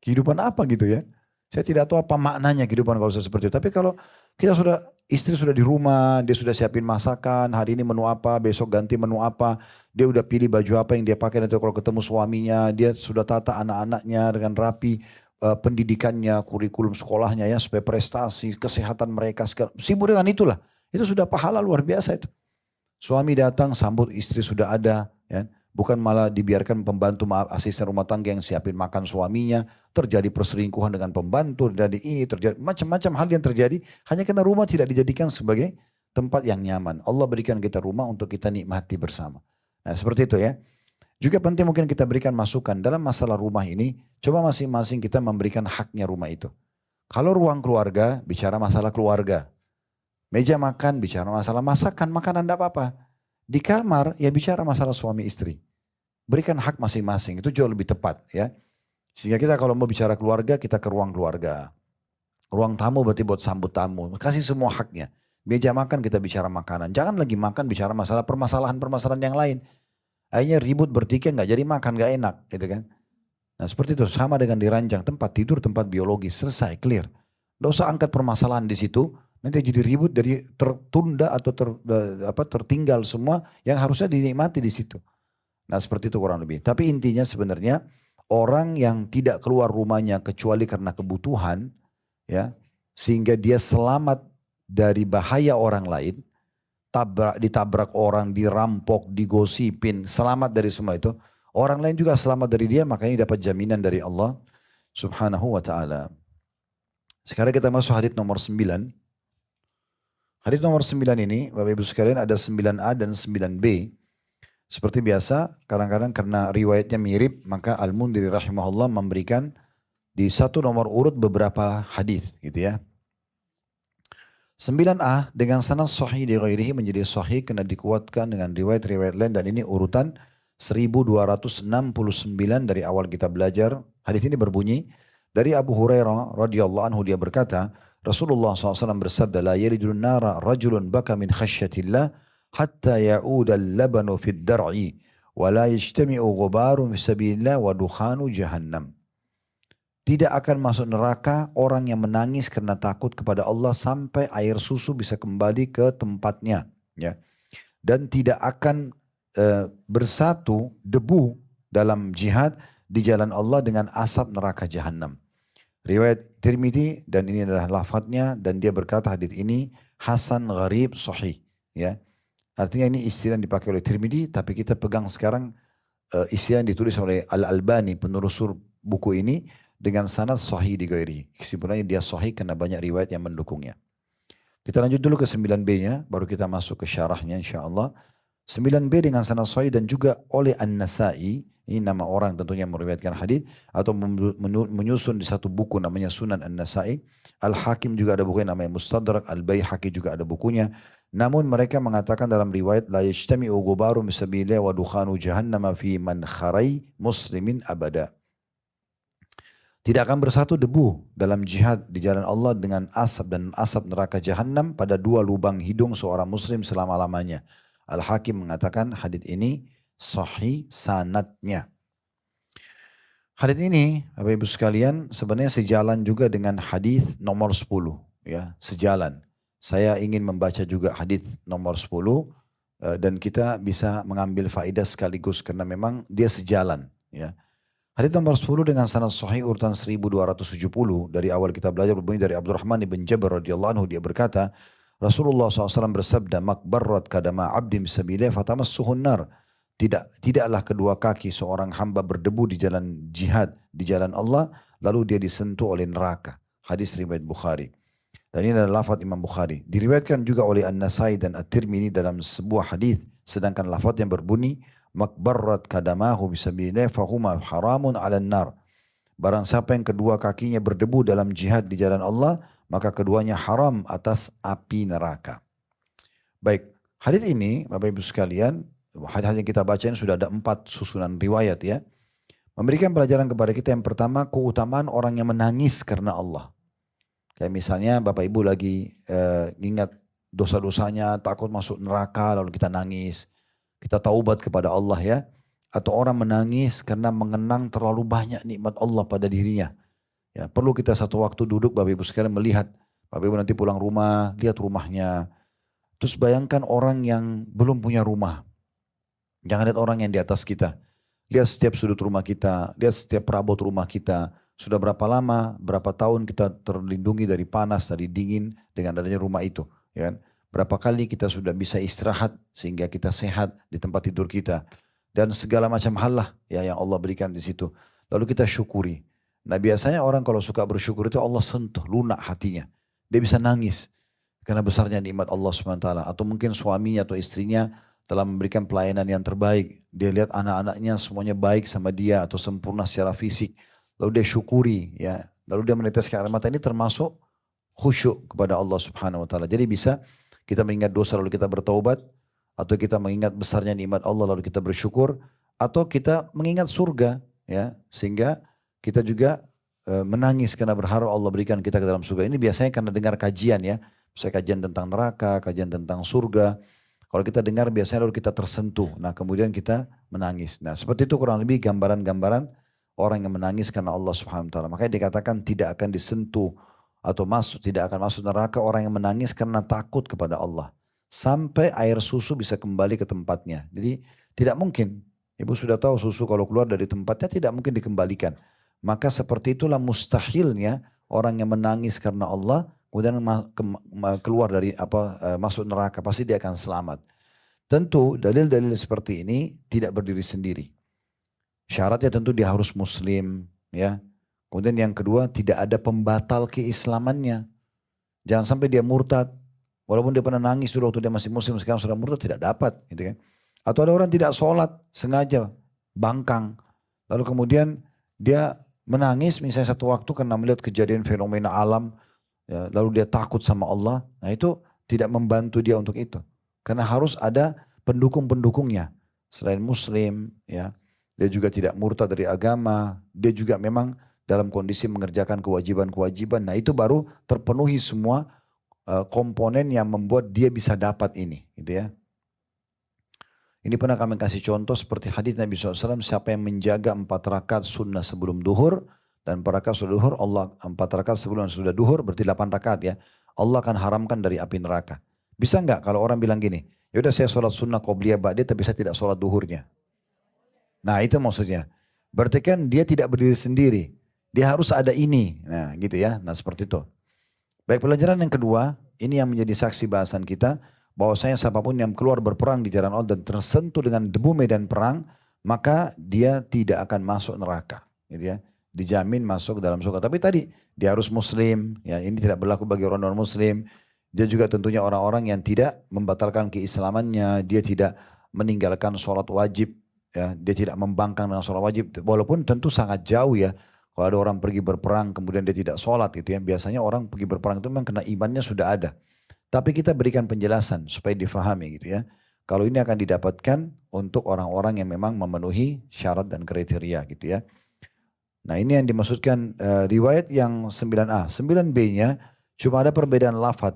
Kehidupan apa gitu ya? Saya tidak tahu apa maknanya kehidupan kalau seperti itu. Tapi kalau kita sudah, istri sudah di rumah, dia sudah siapin masakan, hari ini menu apa, besok ganti menu apa, dia udah pilih baju apa yang dia pakai nanti kalau ketemu suaminya, dia sudah tata anak-anaknya dengan rapi, pendidikannya, kurikulum sekolahnya ya, supaya prestasi, kesehatan mereka, segala, sibuk dengan itulah. Itu sudah pahala luar biasa itu. Suami datang, sambut istri sudah ada, ya. Bukan malah dibiarkan pembantu asisten rumah tangga yang siapin makan suaminya, terjadi perselingkuhan dengan pembantu, dari ini terjadi macam-macam hal yang terjadi hanya karena rumah tidak dijadikan sebagai tempat yang nyaman. Allah berikan kita rumah untuk kita nikmati bersama. Nah, seperti itu ya. Juga penting mungkin kita berikan masukan dalam masalah rumah ini, coba masing-masing kita memberikan haknya rumah itu. Kalau ruang keluarga, bicara masalah keluarga. Meja makan, bicara masalah masakan, makanan tidak apa-apa. Di kamar, ya bicara masalah suami istri. Berikan hak masing-masing, itu jauh lebih tepat ya. Sehingga kita kalau mau bicara keluarga, kita ke ruang keluarga. Ruang tamu berarti buat sambut tamu. Kasih semua haknya. Meja makan kita bicara makanan. Jangan lagi makan bicara masalah permasalahan-permasalahan yang lain. Akhirnya ribut bertikai nggak jadi makan, nggak enak gitu kan. Nah seperti itu sama dengan di ranjang tempat tidur, tempat biologis, selesai, clear. Nggak usah angkat permasalahan di situ, nanti jadi ribut, dari tertunda atau tertinggal semua yang harusnya dinikmati di situ. Nah seperti itu kurang lebih. Tapi intinya sebenarnya orang yang tidak keluar rumahnya kecuali karena kebutuhan, ya, sehingga dia selamat dari bahaya orang lain, ditabrak orang, dirampok, digosipin, selamat dari semua itu. Orang lain juga selamat dari dia, makanya dapat jaminan dari Allah Subhanahu wa ta'ala. Sekarang kita masuk hadits nomor 9. Hadits nomor 9 ini, Bapak Ibu sekalian, ada 9a dan 9b. Seperti biasa, kadang-kadang karena riwayatnya mirip, maka Al-Mundhiri rahimahullah memberikan di satu nomor urut beberapa hadis, gitu ya. 9a dengan sanad sahih di ghairihi menjadi sahih karena dikuatkan dengan riwayat-riwayat lain, dan ini urutan 1269 dari awal kita belajar. Hadis ini berbunyi dari Abu Hurairah radhiyallahu anhu, dia berkata, Rasulullah SAW bersabda, la yalidun nara rajulun baka min khasyatillah hatta ya'uda al-labanu fid dar'i wa la yajtami'u ghubarun fi sabilillah wa dukhanu jahannam. Tidak akan masuk neraka orang yang menangis karena takut kepada Allah sampai air susu bisa kembali ke tempatnya, ya. Dan tidak akan bersatu debu dalam jihad di jalan Allah dengan asap neraka jahannam. Riwayat Tirmidzi, dan ini adalah lafadznya, dan dia berkata hadits ini hasan gharib sahih, ya. Artinya ini istilah yang dipakai oleh Tirmidzi, tapi kita pegang sekarang istilah yang ditulis oleh Al-Albani, penelusur buku ini, dengan sanad sahih di ghairi. Kesimpulannya dia sahih karena banyak riwayat yang mendukungnya. Kita lanjut dulu ke 9b-nya, baru kita masuk ke syarahnya insyaallah. 9b dengan sanad sahih dan juga oleh An-Nasai, ini nama orang tentunya meriwayatkan hadis atau menyusun di satu buku namanya Sunan An-Nasai. Al-Hakim juga ada bukunya namanya Mustadrak, Al-Baihaqi juga ada bukunya. Namun mereka mengatakan dalam riwayat la yajtami'u ghubarum bisabilillah wa dukhanu jahannama fi man kharai muslimin abada. Tidak akan bersatu debu dalam jihad di jalan Allah dengan asap dan asap neraka jahanam pada dua lubang hidung seorang muslim selama-lamanya. Al-Hakim mengatakan hadits ini sahih sanadnya. Hadits ini, Bapak Ibu sekalian, sebenarnya sejalan juga dengan hadis nomor 10, ya, sejalan. Saya ingin membaca juga hadis nomor 10 dan kita bisa mengambil faedah sekaligus karena memang dia sejalan, ya. Hadits nomor 10 dengan sanad sahih urutan 1270 dari awal kita belajar berbunyi dari Abdurrahman bin Jabir radhiyallahu anhu, dia berkata, Rasulullah SAW bersabda, makbarrat kadama abdim sabilillah fatamassuhun nar. Tidaklah kedua kaki seorang hamba berdebu di jalan jihad, di jalan Allah, lalu dia disentuh oleh neraka. Hadis riwayat Bukhari. Dan ini adalah lafaz Imam Bukhari. Diriwayatkan juga oleh An-Nasai dan At-Tirmidzi dalam sebuah hadis, sedangkan lafaz yang berbunyi, makbarrat kadamahu bisabilillah fahuma haramun 'alan nar. Barang siapa yang kedua kakinya berdebu dalam jihad di jalan Allah, maka keduanya haram atas api neraka. Baik, hadis ini Bapak Ibu sekalian, hadis yang kita baca ini sudah ada 4 susunan riwayat, ya. Memberikan pelajaran kepada kita yang pertama, keutamaan orang yang menangis karena Allah. Kayak misalnya Bapak Ibu lagi ingat dosa-dosanya, takut masuk neraka, lalu kita nangis. Kita taubat kepada Allah, ya. Atau orang menangis karena mengenang terlalu banyak nikmat Allah pada dirinya. Ya, perlu kita satu waktu duduk Bapak Ibu sekalian melihat. Bapak Ibu nanti pulang rumah, lihat rumahnya. Terus bayangkan orang yang belum punya rumah. Jangan lihat orang yang di atas kita. Lihat setiap sudut rumah kita, lihat setiap perabot rumah kita. Sudah berapa lama, berapa tahun kita terlindungi dari panas, dari dingin dengan adanya rumah itu. Ya kan? Berapa kali kita sudah bisa istirahat sehingga kita sehat di tempat tidur kita. Dan segala macam hal lah ya, yang Allah berikan di situ. Lalu kita syukuri. Nah biasanya orang kalau suka bersyukur itu Allah sentuh, lunak hatinya. Dia bisa nangis karena besarnya nikmat Allah SWT. Atau mungkin suaminya atau istrinya telah memberikan pelayanan yang terbaik. Dia lihat anak-anaknya semuanya baik sama dia atau sempurna secara fisik. Lalu dia syukuri ya. Lalu dia meneteskan air mata, ini termasuk khusyuk kepada Allah Subhanahu wa taala. Jadi bisa kita mengingat dosa lalu kita bertaubat, atau kita mengingat besarnya nikmat Allah lalu kita bersyukur, atau kita mengingat surga ya, sehingga kita juga menangis karena berharap Allah berikan kita ke dalam surga. Ini biasanya karena dengar kajian ya. Misalnya kajian tentang neraka, kajian tentang surga. Kalau kita dengar biasanya lalu kita tersentuh. Nah kemudian kita menangis. Nah seperti itu kurang lebih gambaran-gambaran orang yang menangis karena Allah Subhanahu wa taala. Makanya dikatakan tidak akan disentuh atau tidak akan masuk neraka orang yang menangis karena takut kepada Allah. Sampai air susu bisa kembali ke tempatnya. Jadi tidak mungkin. Ibu sudah tahu susu kalau keluar dari tempatnya tidak mungkin dikembalikan. Maka seperti itulah mustahilnya orang yang menangis karena Allah kemudian keluar dari masuk neraka, pasti dia akan selamat. Tentu dalil-dalil seperti ini tidak berdiri sendiri. Syaratnya tentu dia harus muslim ya. Kemudian yang kedua tidak ada pembatal keislamannya. Jangan sampai dia murtad. Walaupun dia pernah nangis dulu waktu dia masih muslim, sekarang sudah murtad, tidak dapat gitu kan. Atau ada orang tidak sholat sengaja bangkang. Lalu kemudian dia menangis misalnya satu waktu karena melihat kejadian fenomena alam. Ya, lalu dia takut sama Allah. Nah itu tidak membantu dia untuk itu. Karena harus ada pendukung-pendukungnya. Selain muslim ya. Dia juga tidak murtad dari agama. Dia juga memang dalam kondisi mengerjakan kewajiban-kewajiban. Nah itu baru terpenuhi semua komponen yang membuat dia bisa dapat ini. Gitu ya. Ini pernah kami kasih contoh seperti hadis Nabi SAW. Siapa yang menjaga 4 rakaat sunnah sebelum duhur. Dan 4 rakaat sudah duhur, 4 rakaat sebelum sudah duhur berarti 8 rakaat ya. Allah akan haramkan dari api neraka. Bisa nggak kalau orang bilang gini, yaudah saya sholat sunnah qobliyah ba'diyah tapi saya tidak sholat duhurnya. Nah itu maksudnya. Berarti kan dia tidak berdiri sendiri. Dia harus ada ini. Nah gitu ya. Nah seperti itu. Baik, pelajaran yang kedua, ini yang menjadi saksi bahasan kita, bahwasanya siapapun yang keluar berperang di jalan Allah dan tersentuh dengan debu medan perang, maka dia tidak akan masuk neraka. Gitu ya. Dijamin masuk dalam surga. Tapi tadi dia harus muslim, ya ini tidak berlaku bagi orang non muslim. Dia juga tentunya orang-orang yang tidak membatalkan keislamannya, dia tidak meninggalkan sholat wajib, ya dia tidak membangkang dengan sholat wajib. Walaupun tentu sangat jauh ya. Kalau ada orang pergi berperang kemudian dia tidak sholat gitu ya. Biasanya orang pergi berperang itu memang karena imannya sudah ada. Tapi kita berikan penjelasan supaya difahami gitu ya. Kalau ini akan didapatkan untuk orang-orang yang memang memenuhi syarat dan kriteria gitu ya. Nah ini yang dimaksudkan riwayat yang 9a. 9b-nya cuma ada perbedaan lafadz.